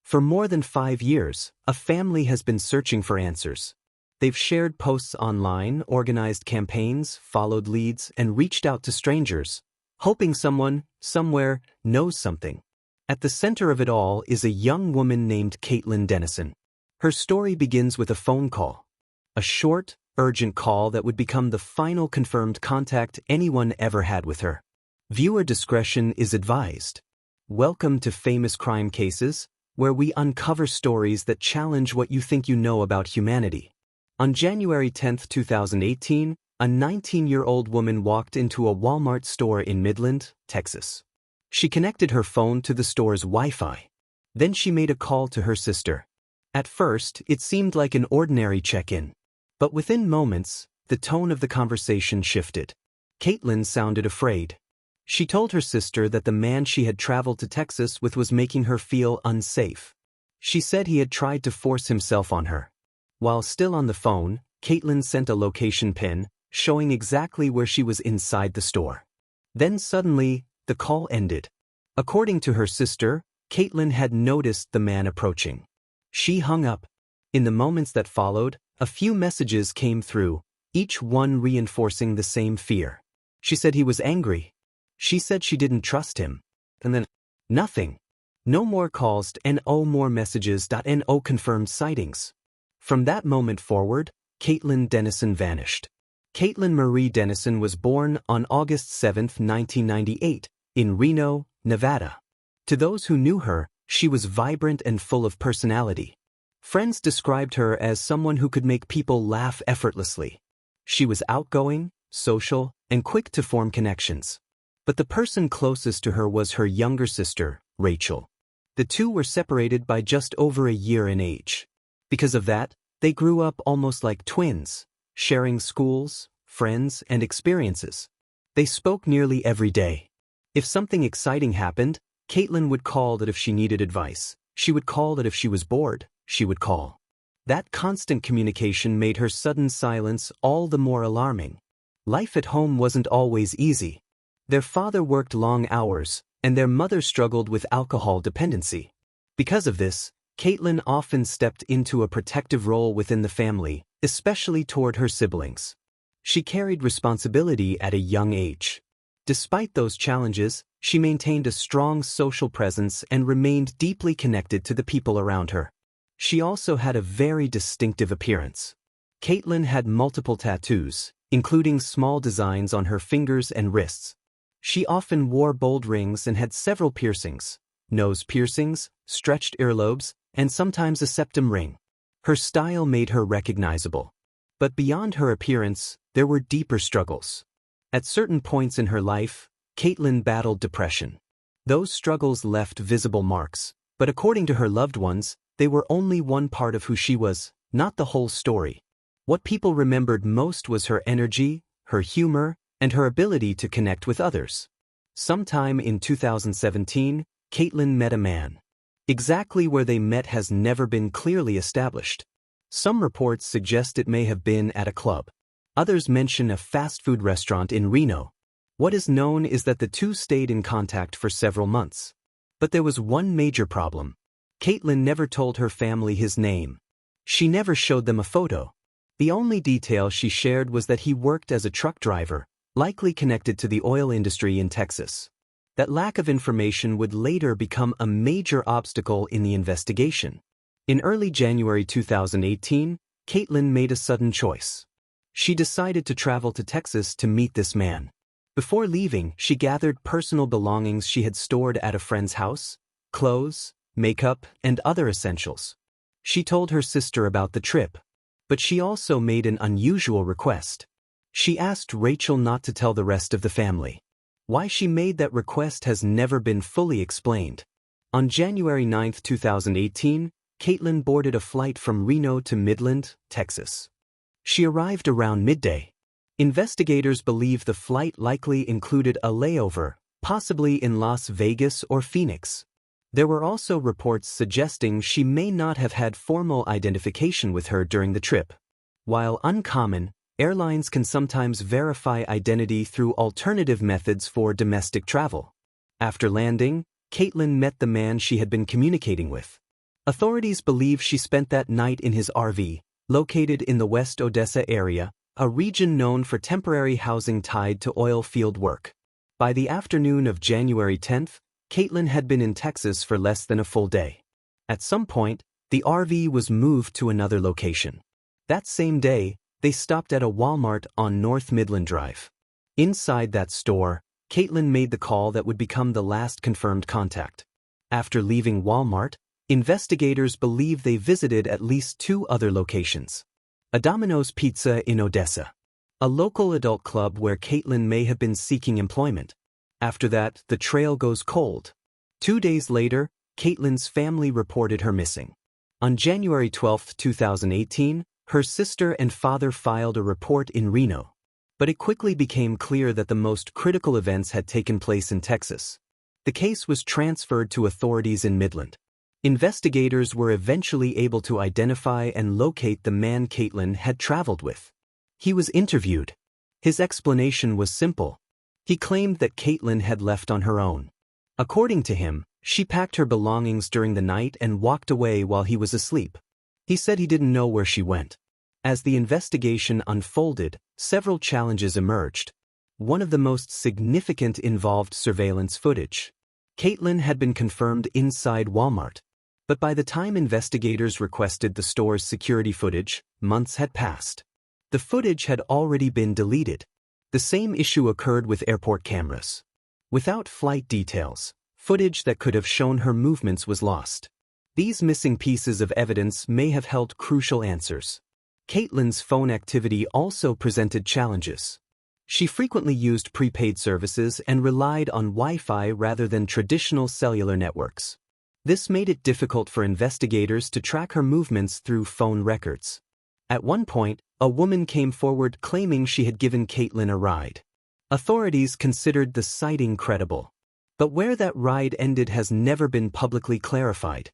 For more than 5 years, a family has been searching for answers. They've shared posts online, organized campaigns, followed leads, and reached out to strangers, hoping someone, somewhere, knows something. At the center of it all is a young woman named Caitlyn Dennison. Her story begins with a phone call. A short, urgent call that would become the final confirmed contact anyone ever had with her. Viewer discretion is advised. Welcome to Famous Crime Cases, where we uncover stories that challenge what you think you know about humanity. On January 10, 2018, a 19-year-old woman walked into a Walmart store in Midland, Texas. She connected her phone to the store's Wi-Fi. Then she made a call to her sister. At first, it seemed like an ordinary check-in. But within moments, the tone of the conversation shifted. Caitlyn sounded afraid. She told her sister that the man she had traveled to Texas with was making her feel unsafe. She said he had tried to force himself on her. While still on the phone, Caitlyn sent a location pin, showing exactly where she was inside the store. Then suddenly, the call ended. According to her sister, Caitlyn had noticed the man approaching. She hung up. In the moments that followed, a few messages came through, each one reinforcing the same fear. She said he was angry. She said she didn't trust him. And then, nothing. No more calls, no more messages, no confirmed sightings. From that moment forward, Caitlyn Dennison vanished. Caitlyn Marie Dennison was born on August 7, 1998, in Reno, Nevada. To those who knew her, she was vibrant and full of personality. Friends described her as someone who could make people laugh effortlessly. She was outgoing, social, and quick to form connections. But the person closest to her was her younger sister, Rachel. The two were separated by just over a year in age. Because of that, they grew up almost like twins, sharing schools, friends, and experiences. They spoke nearly every day. If something exciting happened, Caitlyn would call that if she needed advice. She would call that if she was bored, she would call. That constant communication made her sudden silence all the more alarming. Life at home wasn't always easy. Their father worked long hours, and their mother struggled with alcohol dependency. Because of this, Caitlyn often stepped into a protective role within the family, especially toward her siblings. She carried responsibility at a young age. Despite those challenges, she maintained a strong social presence and remained deeply connected to the people around her. She also had a very distinctive appearance. Caitlyn had multiple tattoos, including small designs on her fingers and wrists. She often wore bold rings and had several piercings, nose piercings, stretched earlobes, and sometimes a septum ring. Her style made her recognizable. But beyond her appearance, there were deeper struggles. At certain points in her life, Caitlyn battled depression. Those struggles left visible marks, but according to her loved ones, they were only one part of who she was, not the whole story. What people remembered most was her energy, her humor, and her ability to connect with others. Sometime in 2017, Caitlyn met a man. Exactly where they met has never been clearly established. Some reports suggest it may have been at a club. Others mention a fast food restaurant in Reno. What is known is that the two stayed in contact for several months. But there was one major problem. Caitlyn never told her family his name. She never showed them a photo. The only detail she shared was that he worked as a truck driver, likely connected to the oil industry in Texas. That lack of information would later become a major obstacle in the investigation. In early January 2018, Caitlyn made a sudden choice. She decided to travel to Texas to meet this man. Before leaving, she gathered personal belongings she had stored at a friend's house, clothes, makeup, and other essentials. She told her sister about the trip. But she also made an unusual request. She asked Rachel not to tell the rest of the family. Why she made that request has never been fully explained. On January 9, 2018, Caitlyn boarded a flight from Reno to Midland, Texas. She arrived around midday. Investigators believe the flight likely included a layover, possibly in Las Vegas or Phoenix. There were also reports suggesting she may not have had formal identification with her during the trip. While uncommon, airlines can sometimes verify identity through alternative methods for domestic travel. After landing, Caitlyn met the man she had been communicating with. Authorities believe she spent that night in his RV, located in the West Odessa area, a region known for temporary housing tied to oil field work. By the afternoon of January 10th, Caitlyn had been in Texas for less than a full day. At some point, the RV was moved to another location. That same day, they stopped at a Walmart on North Midland Drive. Inside that store, Caitlyn made the call that would become the last confirmed contact. After leaving Walmart, investigators believe they visited at least 2 other locations. A Domino's Pizza in Odessa, a local adult club where Caitlyn may have been seeking employment. After that, the trail goes cold. 2 days later, Caitlyn's family reported her missing. On January 12, 2018, her sister and father filed a report in Reno. But it quickly became clear that the most critical events had taken place in Texas. The case was transferred to authorities in Midland. Investigators were eventually able to identify and locate the man Caitlyn had traveled with. He was interviewed. His explanation was simple. He claimed that Caitlyn had left on her own. According to him, she packed her belongings during the night and walked away while he was asleep. He said he didn't know where she went. As the investigation unfolded, several challenges emerged. One of the most significant involved surveillance footage. Caitlyn had been confirmed inside Walmart. But by the time investigators requested the store's security footage, months had passed. The footage had already been deleted. The same issue occurred with airport cameras. Without flight details, footage that could have shown her movements was lost. These missing pieces of evidence may have held crucial answers. Caitlyn's phone activity also presented challenges. She frequently used prepaid services and relied on Wi-Fi rather than traditional cellular networks. This made it difficult for investigators to track her movements through phone records. At one point, a woman came forward claiming she had given Caitlyn a ride. Authorities considered the sighting credible. But where that ride ended has never been publicly clarified.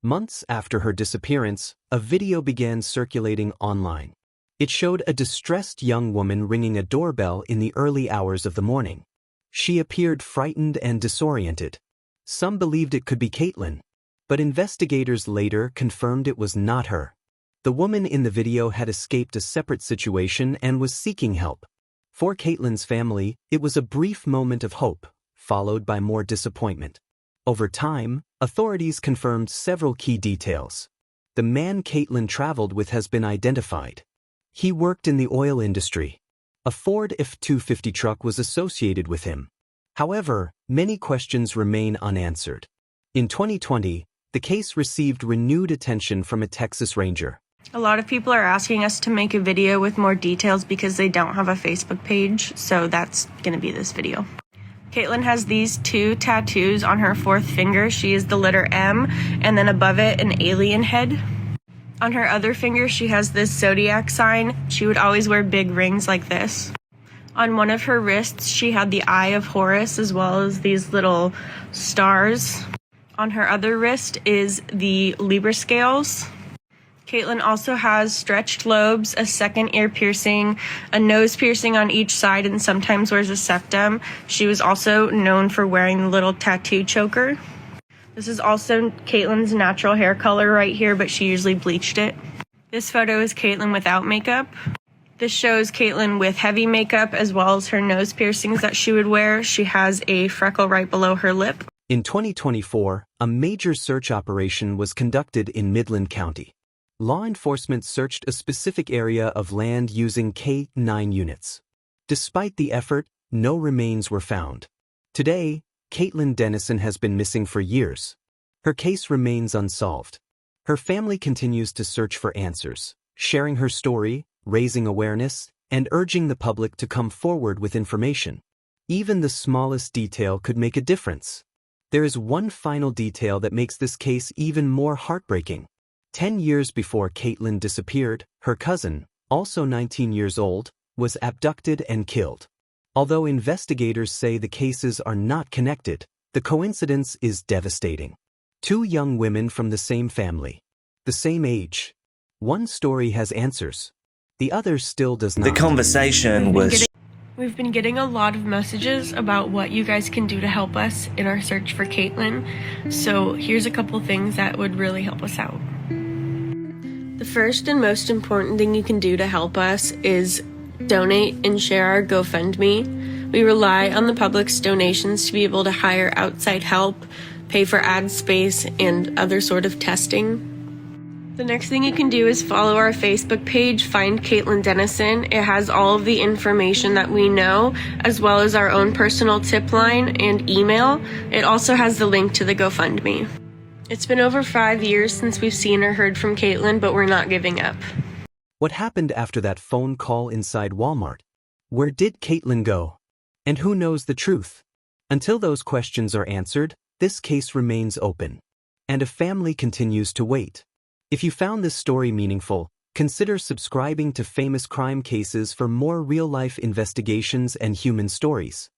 Months after her disappearance, a video began circulating online. It showed a distressed young woman ringing a doorbell in the early hours of the morning. She appeared frightened and disoriented. Some believed it could be Caitlyn, but investigators later confirmed it was not her. The woman in the video had escaped a separate situation and was seeking help. For Caitlyn's family, it was a brief moment of hope, followed by more disappointment. Over time, authorities confirmed several key details. The man Caitlyn traveled with has been identified. He worked in the oil industry. A Ford F-250 truck was associated with him. However, many questions remain unanswered. In 2020, the case received renewed attention from a Texas Ranger. A lot of people are asking us to make a video with more details because they don't have a Facebook page, so that's going to be this video. Caitlyn has these 2 tattoos on her 4th finger. She is the letter M, and then above it, an alien head. On her other finger, she has this zodiac sign. She would always wear big rings like this. On one of her wrists, she had the Eye of Horus, as well as these little stars. On her other wrist is the Libra scales. Caitlyn also has stretched lobes, a second ear piercing, a nose piercing on each side, and sometimes wears a septum. She was also known for wearing the little tattoo choker. This is also Caitlyn's natural hair color right here, but she usually bleached it. This photo is Caitlyn without makeup. This shows Caitlyn with heavy makeup as well as her nose piercings that she would wear. She has a freckle right below her lip. In 2024, a major search operation was conducted in Midland County. Law enforcement searched a specific area of land using K-9 units. Despite the effort, no remains were found. Today, Caitlyn Dennison has been missing for years. Her case remains unsolved. Her family continues to search for answers, sharing her story, raising awareness, and urging the public to come forward with information. Even the smallest detail could make a difference. There is one final detail that makes this case even more heartbreaking. 10 years before Caitlyn disappeared, her cousin, also 19 years old, was abducted and killed. Although investigators say the cases are not connected, the coincidence is devastating. 2 young women from the same family, the same age. One story has answers. The other still does not. The conversation was... We've been getting a lot of messages about what you guys can do to help us in our search for Caitlyn, so here's a couple things that would really help us out. The first and most important thing you can do to help us is donate and share our GoFundMe. We rely on the public's donations to be able to hire outside help, pay for ad space, and other sort of testing. The next thing you can do is follow our Facebook page, Find Caitlyn Dennison. It has all of the information that we know, as well as our own personal tip line and email. It also has the link to the GoFundMe. It's been over 5 years since we've seen or heard from Caitlyn, but we're not giving up. What happened after that phone call inside Walmart? Where did Caitlyn go? And who knows the truth? Until those questions are answered, this case remains open, and a family continues to wait. If you found this story meaningful, consider subscribing to Famous Crime Cases for more real-life investigations and human stories.